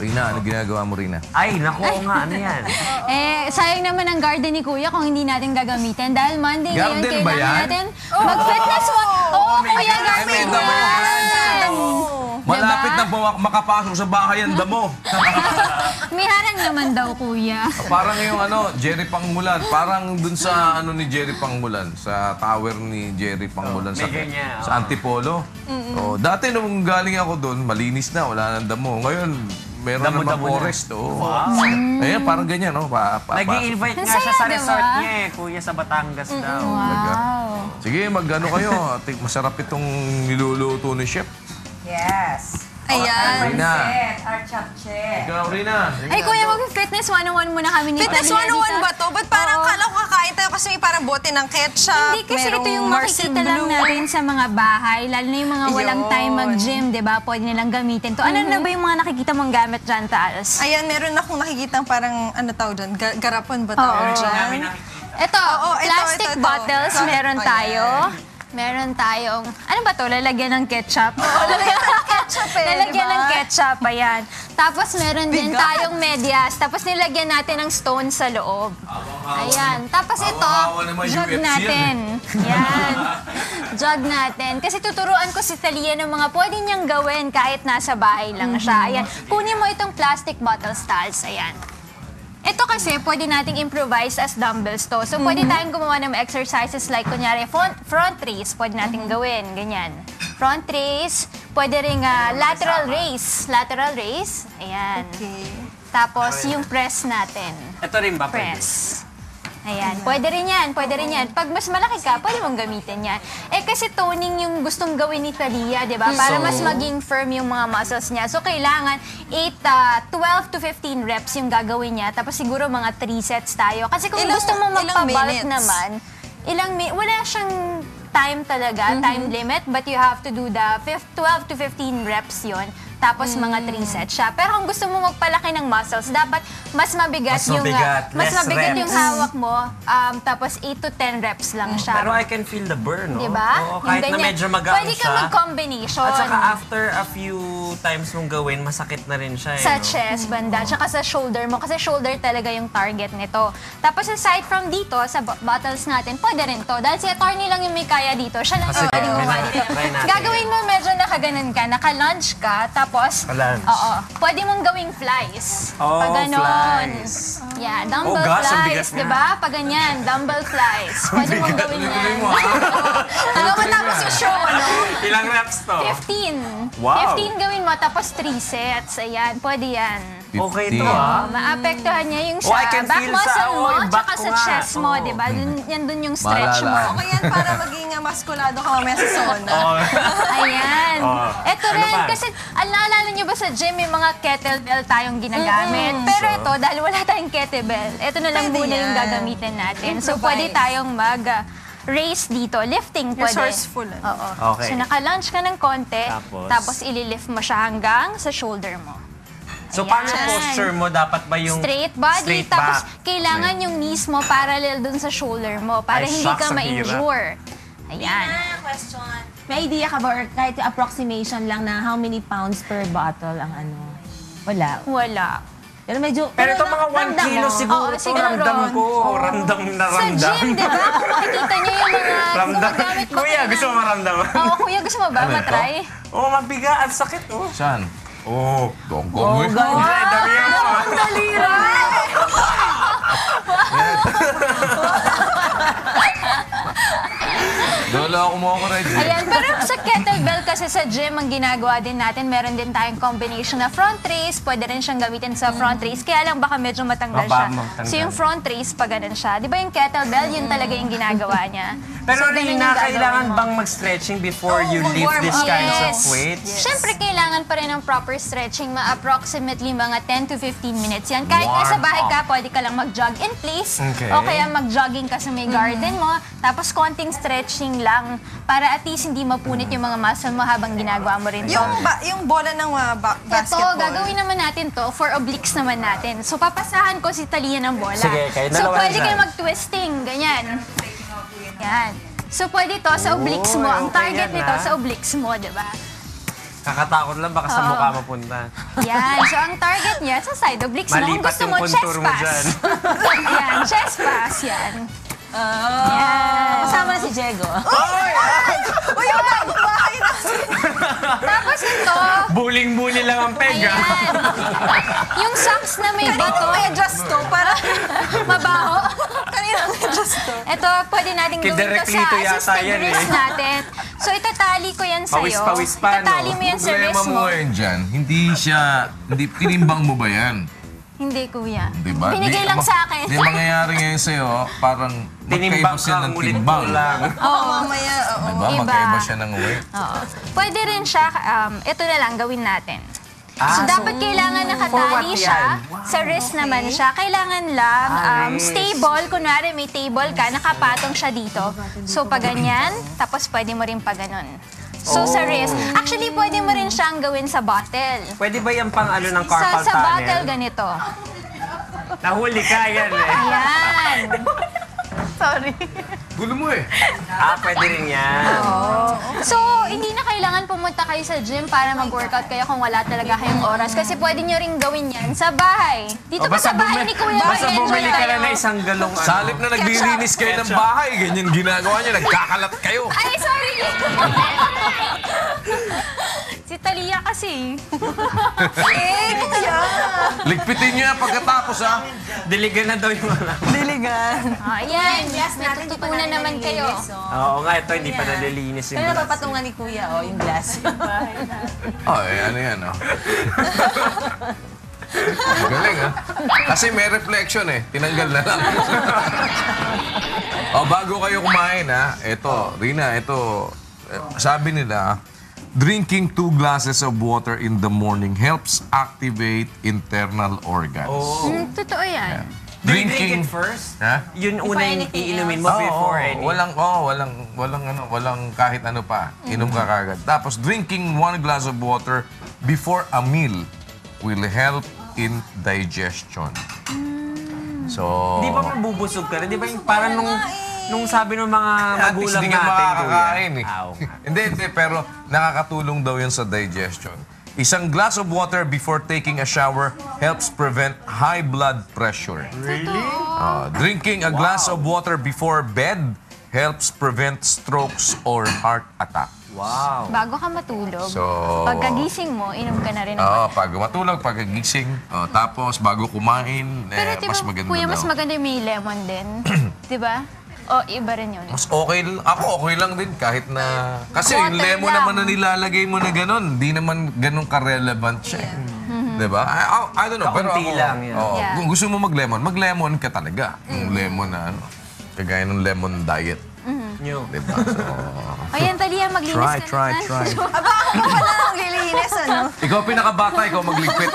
Rina, ano ginagawa mo, Rina? Ay, naku nga, ano yan? Sayang naman ang garden ni Kuya kung hindi natin gagamitin. Dahil Monday ngayon, Garden ba kailangan yan? natin mag-fitness walk. Oo, Kuya, May garden damo yan. Malapit na makapasok sa bahay ang damo. May harang naman daw, Kuya. Parang yung Jerry Pangmulan. Parang dun sa ni Jerry Pangmulan. Sa tower ni Jerry Pangmulan sa ganyan, sa Antipolo. Dati nung galing ako dun, malinis na, wala nang damo. Ngayon, meron naman forest. Ayan, parang ganyan, no? Nag-i-invite nga siya sa resort niya kuya, sa Batangas daw. Wow. Sige, mag-ano kayo. Masarap itong niluluto ni Chef. Yes. Ayan. Rina. Our chapche. Ikaw, Rina. Ay, Kuya, mag-fitness 101 muna kami ni Fitness Talia 101 dito. ba to? Ba't parang kala ko kakain tayo kasi may parang bote ng ketchup, Hindi kasi ito yung Marcel makikita lang Blue. natin sa mga bahay, lalo na yung mga walang Ayun. time mag-gym, di ba? Pwede nilang gamitin to. Ano na ba yung mga nakikita mong gamit dyan, Taals? Ayan, meron akong nakikitang parang, ano tawag doon? Garapon ba tawag dyan? Ito, plastic ito. bottles, meron Ayan. tayo. Meron tayong, ano ba to? Lalagyan ng ketchup? Lalagyan ng ketchup Lalagyan diba? ng ketchup, ayan. Tapos meron din tayong medyas. Tapos nilagyan natin ng stone sa loob. Ayan. Tapos ito, Hawa-hawa naman jug UFC natin. Yan. Jug natin. Kasi tuturuan ko si Talia ng mga pwede niyang gawin kahit nasa bahay lang siya. Ayan. Kunin mo itong plastic bottle stalls. Ayan. Ito kasi, pwede nating improvise as dumbbells to. So, pwede tayong gumawa ng exercises like, kunyari, front raise. Pwede nating gawin, ganyan. Front raise. Pwede rin lateral raise. Lateral raise. Ayan. Okay. Tapos, yung press natin. Ito rin ba pwede? Press. Ayan. Pwede rin yan. Pwede rin yan. Pag mas malaki ka, pwede mong gamitin yan. Kasi toning yung gustong gawin ni Talia, di ba? Para mas maging firm yung mga muscles niya. So, kailangan 12 to 15 reps yung gagawin niya. Tapos siguro mga 3 sets tayo. Kasi kung gusto mo ilang magpabalik minutes? naman, wala siyang time talaga, time limit. But you have to do the 12 to 15 reps yon. Tapos mga 3 sets siya. Pero kung gusto mo magpalaki ng muscles, dapat mas mabigat less yung reps. hawak mo. Tapos 8 to 10 reps lang siya. Pero I can feel the burn, no? Diba? Oo, kahit Yung na ganyan. medyo magaan Pwede siya. ka mag-combination. At saka after a few times mong gawin, masakit na rin siya. Sa no? chest banda, tsaka sa shoulder mo. Kasi shoulder talaga yung target nito. Tapos aside from dito, sa bottles natin, pwede rin to. Dahil si attorney lang yung may kaya dito. Siya lang yung pwede gumawa dito. Try natin. Gagawin mo medyo nakaganan ka, naka-lunge ka, tapos, Naka-lunge. oo, pwede mong gawing flies. Oh, Pag ganon. flies. Yeah, dumbbell Oh, gosh, ang bigat flies, nga. di ba? Pag ganyan, dumbbell flies. Pwede mong gawin yan. Hanggang matapos yung show, ano? Ilang reps to? 15. Wow. 15 gawin mo, tapos 3 sets. Ayan, pwede yan. Okay to, 15. Maapektuhan niya yung Oh, sa I can back feel muscle sa- mo, oh, yung back tsaka ko sa nga. chest mo, Oh. di ba? Yan dun yung stretch Maalala. mo. Okay yan para maging maskulado ka mamaya sa sauna. Ayan. Oh. Ito Ano rin, pa? kasi naalala niyo ba sa gym may mga kettlebell tayong ginagamit? Pero ito, dahil wala tayong kettlebell, ito na lang Pwede muna yung yan. gagamitin natin. So, Improvise. pwede tayong raise dito. Lifting pwede. Resourceful, ano? Oo. Okay. So, naka-lunge ka ng konti, Tapos? tapos ililift mo siya hanggang sa shoulder mo. So, paano Ayan. posture mo? Dapat ba yung Straight body, straight tapos back? kailangan yung knees mo parallel dun sa shoulder mo para Ay, hindi shucks, ka ang ma-injure. Ayan. May idea ka ba or kahit yung approximation lang na how many pounds per bottle ang ano? Wala. Wala. Pero medyo... Pero ito mga 1 ramdam kilo mo. siguro. Oo, to, siguro. ramdam ko. Ramdam na Sa ramdam. gym, di ba? Kung makikita niyo yung mga Ramdam. gumagamit ba Kuya, kayo gusto mo ng- maramdaman? Oo, kuya, gusto mo ba Ano ito? matry? Oo, mabigat. Ang sakit, oh. Saan? Oh. Gonggong. Ay, dami yan mo. Ang dalira! Dolo ako mo ako, Reggie. Ayan, pero sa kettlebell kasi sa gym, ang ginagawa din natin, meron din tayong combination na front raise. Pwede rin siyang gamitin sa front raise. Kaya lang baka medyo matanggal siya. Matanggal. So yung front raise, pag ganun siya. Di ba yung kettlebell, yun talaga yung ginagawa niya. Pero So, ganun Rina, yung gagawin kailangan mo. bang mag-stretching before you lift mag-warm these up. kinds of Yes. weights? Siyempre, kailangan pa rin ng proper stretching, approximately mga 10 to 15 minutes yan. Kahit nasa Warm bahay ka, up. pwede ka lang mag-jog in place. Okay. O kaya mag-jogging ka sa may garden mo. Tapos konting stretching lang para at least hindi mapunit yung mga muscle mo habang ginagawa mo rin to. Yung bola ng Ito, basketball. gagawin naman natin to for obliques naman natin. So, papasahan ko si Talia ng bola. Sige, kayo so, dalawa pwede dyan. kayo mag-twisting, ganyan. Yan. So, pwede to sa obliques mo. Ang okay target yan, nito ah. sa obliques mo, di ba? Kakatakot lang, baka sa mukha mapunta. Yan. So, ang target niya sa side obliques mo. Kung Malipat gusto yung mo, contour chest mo pass. dyan. Yan, chest pass. Yan. Yan. Kasama na si Diego. Uy, yung bagong bahay natin. Tapos ito, Buling-buli lang ang pega. ayan. Yung socks na may Kanina bato. may adjust to para Mabaho. kanina may adjust to. Ito, pwede natin gawin to Kidereklito sa yata assisted yan, wrist natin. So, itatali ko yan sa'yo. Pawis-pawis pa, no? Itatali mo yan sa Problema wrist mo mo. ngayon dyan, hindi tinimbang mo ba yan? Hindi, kuya. Di ba? Binigay lang sa akin. Di mangyayari ngayon sa'yo, parang magkaiba Tinimbang siya ka, ng ulit timbang. mo lang. Oo, mamaya, oo. Diba? Iba. Magkaiba siya ng weight. Oo. Pwede rin siya, ito na lang gawin natin. Ah, So, dapat kailangan for nakatali what siya. yan? Sa wrist naman siya. Kailangan lang wrist. stable. Kunwari, may table ka, nakapatong siya dito. So, pag ganyan, tapos pwede mo rin pa ganun. So, sa wrist. Actually, pwede mo rin siyang gawin sa bottle. Pwede ba yung pang ano ng carpal Sa bottle, tunnel? ganito. Nahuli ka yan eh. Ayan. Gulo mo eh. Pwede rin yan. So, hindi na kailangan pumunta kayo sa gym para mag-workout kayo kung wala talaga kayong oras. Kasi pwede nyo rin gawin yan sa bahay. Dito pa sa bahay ni Kuya, Basta mag-enjoy bumili ka kayo. na ng isang galong ano. Salip na naglilinis kayo ng bahay, ganyan ginagawa niyo, nagkakalat kayo. Ay, sorry! Si Talia kasi. Ligpitin niyo yan pagkatapos ha. Diligan na daw yung ano. Diligan. Ayan, may tututunan naman kayo. Oo nga, ito hindi pa nalilinis yung Pero glass. napapatungan ni Kuya, yung glass. Ay, ano yan oh. Ang galing ha. Kasi may reflection eh. Tinanggal na lang. Bago kayo kumain ha. Ito, Rina, ito. Sabi nila, drinking 2 glasses of water in the morning helps activate internal organs. Totoo yan. Do you drink it first? Ha? Yun una yung anything iinumin mo before any. walang kahit ano pa. Inom ka kagad. Tapos drinking 1 glass of water before a meal will help in digestion. So, Di ba mabubusog ka rin? Di ba yung parang nung sabi ng mga at least magulang hindi ka natin, makakakain eh. Aw. hindi, pero nakakatulong daw yun sa digestion. Isang glass of water before taking a shower helps prevent high blood pressure. Really? Drinking a glass of water before bed helps prevent strokes or heart attack. Wow. Bago ka matulog, So- pagkagising mo, inom ka na rin ng Pag matulog, pagkagising, tapos bago kumain, Pero di mas ba, maganda kuya, daw. mas maganda yung may lemon din. Di ba? O, iba rin yun. Mas okay, ako okay lang din kahit na... Kasi yung Water lemon lang. naman na nilalagay mo na gano'n, di naman gano'n ka-relevant siya. Diba? I don't know, pero Kaunti ako... lang yan. Yeah. Kung gusto mo mag-lemon ka talaga. Yung lemon na ano, kagaya ng lemon diet. Nyo. Diba? So, Ayan, Talia, maglinis try. ka na. Aba, ako pala ang lilinis, ano? ikaw pinakabata, ikaw magligpit.